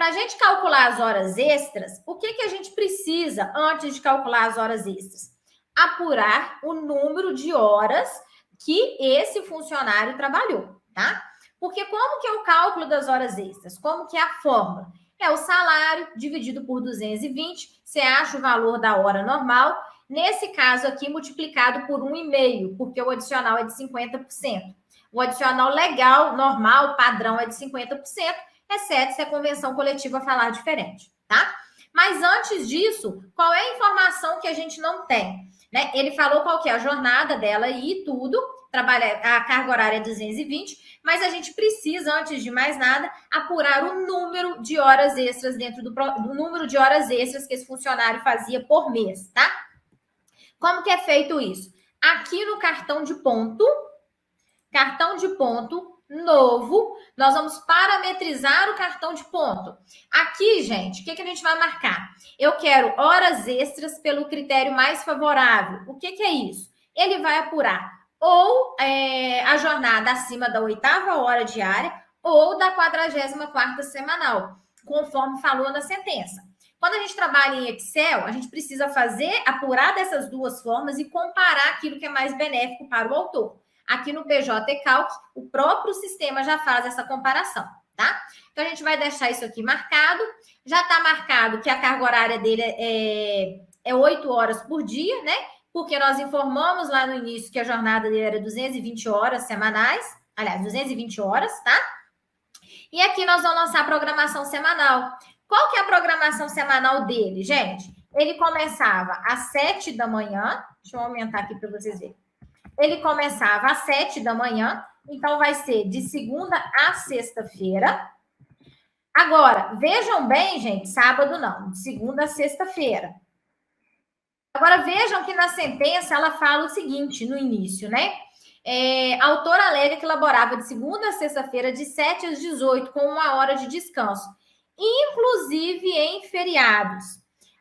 Para a gente calcular as horas extras, o que a gente precisa antes de calcular as horas extras? Apurar o número de horas que esse funcionário trabalhou, tá? Porque como que é o cálculo das horas extras? Como que é a fórmula? É o salário dividido por 220, você acha o valor da hora normal, nesse caso aqui multiplicado por 1,5, porque o adicional é de 50%. O adicional legal, normal, padrão é de 50%, exceto se a convenção coletiva falar diferente, tá? Mas antes disso, qual é a informação que a gente não tem? Né? Ele falou qual que é a jornada dela e tudo, a carga horária é 220, mas a gente precisa, antes de mais nada, apurar o número de horas extras dentro do número de horas extras que esse funcionário fazia por mês, tá? Como que é feito isso? Aqui no cartão de ponto novo, nós vamos parametrizar o cartão de ponto. Aqui, gente, o que a gente vai marcar? Eu quero horas extras pelo critério mais favorável. O que é isso? Ele vai apurar ou a jornada acima da 8ª hora diária ou da 44ª semanal, conforme falou na sentença. Quando a gente trabalha em Excel, a gente precisa apurar dessas duas formas e comparar aquilo que é mais benéfico para o autor. Aqui no PJ Calc, o próprio sistema já faz essa comparação, tá? Então, a gente vai deixar isso aqui marcado. Já está marcado que a carga horária dele é 8 horas por dia, né? Porque nós informamos lá no início que a jornada dele era 220 horas semanais. Aliás, 220 horas, tá? E aqui nós vamos lançar a programação semanal. Qual que é a programação semanal dele, gente? Ele começava às 7 da manhã. Deixa eu aumentar aqui para vocês verem. Ele começava às 7 da manhã, então vai ser de segunda a sexta-feira. Agora, vejam bem, gente, sábado não, de segunda a sexta-feira. Agora, vejam que na sentença ela fala o seguinte, no início, né? A autora alega que elaborava de segunda a sexta-feira, de 7 às 18, com 1 hora de descanso, inclusive em feriados.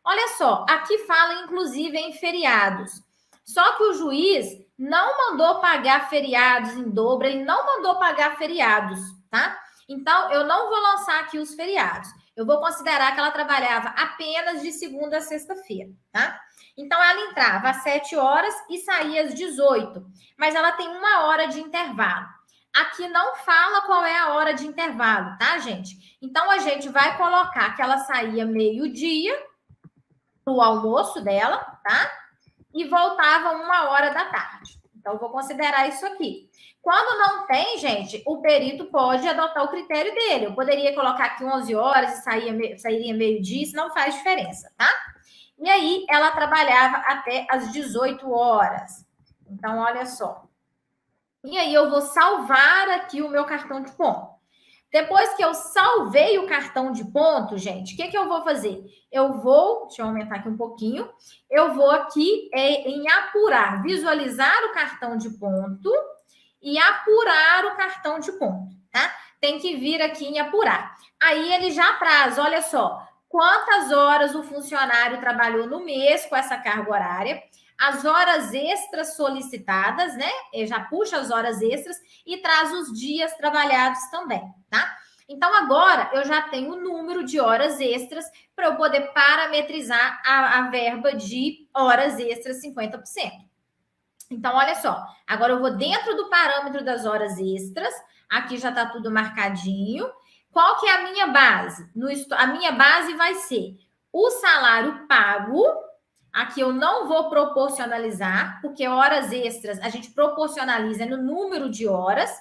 Olha só, aqui fala inclusive em feriados. Só que o juiz não mandou pagar feriados em dobro, ele não mandou pagar feriados, tá? Então, eu não vou lançar aqui os feriados. Eu vou considerar que ela trabalhava apenas de segunda a sexta-feira, tá? Então, ela entrava às 7 horas e saía às 18, mas ela tem 1 hora de intervalo. Aqui não fala qual é a hora de intervalo, tá, gente? Então, a gente vai colocar que ela saía meio-dia para o almoço dela, tá? E voltava 1 hora da tarde. Então, eu vou considerar isso aqui. Quando não tem, gente, o perito pode adotar o critério dele. Eu poderia colocar aqui 11 horas e sairia meio-dia, isso não faz diferença, tá? E aí, ela trabalhava até às 18 horas. Então, olha só. E aí, eu vou salvar aqui o meu cartão de ponto. Depois que eu salvei o cartão de ponto, gente, o que eu vou fazer? Deixa eu aumentar aqui um pouquinho, eu vou aqui em apurar, visualizar o cartão de ponto e apurar o cartão de ponto, tá? Tem que vir aqui em apurar. Aí ele já traz, olha só, quantas horas o funcionário trabalhou no mês com essa carga horária, as horas extras solicitadas, né? Ele já puxa as horas extras e traz os dias trabalhados também, tá? Então, agora eu já tenho o número de horas extras para eu poder parametrizar a verba de horas extras 50%. Então, olha só, agora eu vou dentro do parâmetro das horas extras, aqui já está tudo marcadinho. Qual que é a minha base? A minha base vai ser o salário pago. Aqui eu não vou proporcionalizar, porque horas extras a gente proporcionaliza no número de horas.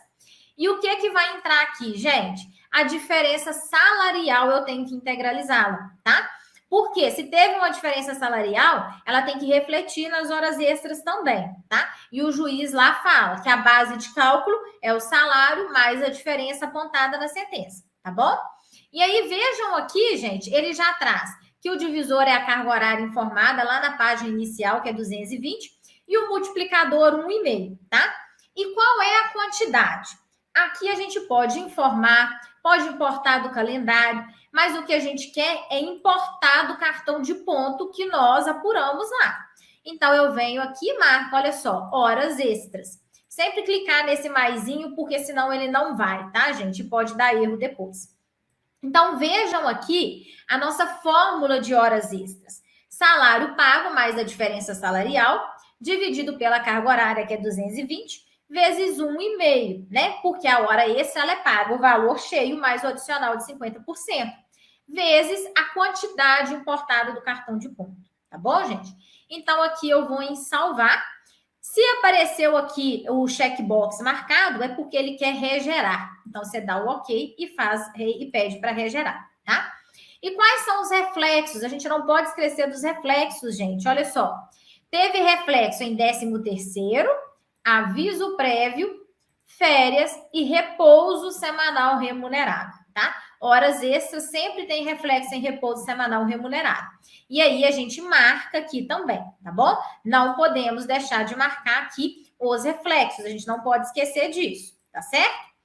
E o que vai entrar aqui, gente? A diferença salarial eu tenho que integralizá-la, tá? Porque se teve uma diferença salarial, ela tem que refletir nas horas extras também, tá? E o juiz lá fala que a base de cálculo é o salário mais a diferença apontada na sentença, tá bom? E aí vejam aqui, gente, ele já traz que o divisor é a carga horária informada lá na página inicial, que é 220, e o multiplicador 1,5, tá? E qual é a quantidade? Aqui a gente pode informar, pode importar do calendário, mas o que a gente quer é importar do cartão de ponto que nós apuramos lá. Então, eu venho aqui e marco, olha só, horas extras. Sempre clicar nesse maisinho, porque senão ele não vai, tá, gente? Pode dar erro depois. Então, vejam aqui a nossa fórmula de horas extras. Salário pago mais a diferença salarial, dividido pela carga horária, que é 220, vezes 1,5, né? Porque a hora extra ela é paga o valor cheio mais o adicional de 50%, vezes a quantidade importada do cartão de ponto. Tá bom, gente? Então, aqui eu vou em salvar. Se apareceu aqui o checkbox marcado, é porque ele quer regerar. Então, você dá o OK e pede para regerar, tá? E quais são os reflexos? A gente não pode esquecer dos reflexos, gente. Olha só. Teve reflexo em 13º, aviso prévio, férias e repouso semanal remunerado, tá? Horas extras sempre tem reflexo em repouso semanal remunerado. E aí a gente marca aqui também, tá bom? Não podemos deixar de marcar aqui os reflexos, a gente não pode esquecer disso, tá certo?